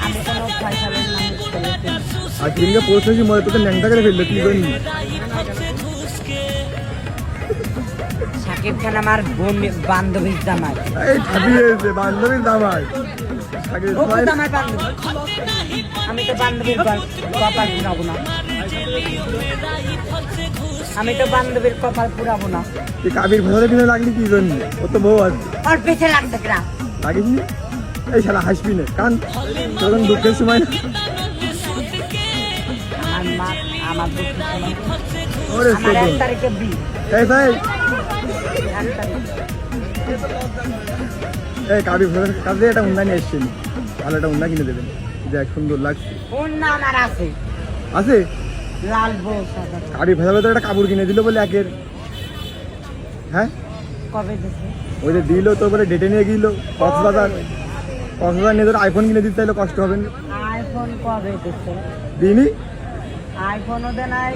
আমি কোনো ফয়সালের মানুষ করেছি। আর সেদিনকে পোস্ট হয়েছি মনে তোকে ন্যাংটা করে ফেললো কি করিনি? সাকিব খান আমার বান্ধবীর জামাই। এই ঠাপিয়েছে বান্ধবীর দামাই। আমার বান্ধবী, আমি তো বান্ধবীর কপাল পুরাবো না। আমি তো বান্ধবীর কপাল পুরাবো না। তুই কাবির ভাষাটা কিনে লাগলি কি জন্য? ও তো বউ আছে। আর পেছে লাগবে কিনা? লাগিস নি? এই শালা হাসবি না কারণ তখন দুঃখের সময় না। আমার মা আমার দুঃখের সময়। ওরে আমার ছোট। 1 তারিখে বিয়ে। এই ভাই 1 তারিখ। এই কাবির ভাষার কাছে একটা উন্না নিয়ে এসছেন। ভালো একটা উন্না কিনে দেবেন। দেখ সুন্দর লাগছে। অন্য আমার আছে আছে? লাল বউ সাদা। কাবির ভাষার তো একটা কাপড় কিনে দিল বলে একের। হ্যাঁ কবে দিছে? ওই যে দিল তোর বলে ডেটে নিয়ে গেল কক্সবাজার নিয়ে তোর আইফোন কিনে দিতে চাইলে কষ্ট হবে না? আইফোন কবে দিছে? দিনই আইফোনও দে নাই,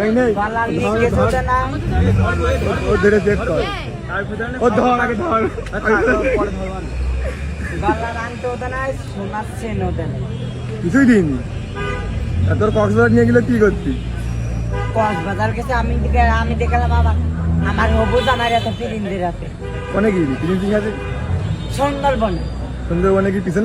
এই নেই গলার ধর, লিঙ্কেজও ধর। দে নাই। ও ধরে চেক কর ও ধর আগে ধর গলার আংটিও দে নাই, সোনার চেনও দে নাই। কিছুই দিইনি আর তোর কক্সবাজার নিয়ে গেলে কি করতি? কক্সবাজার গেছে আমি দেখলাম বাবা আমার হবু জামাই এত ফিরিন্দির আছে অনেক গিয়েছি তিন আছে সুন্দরবনে। সুন্দরবনে কি পিছন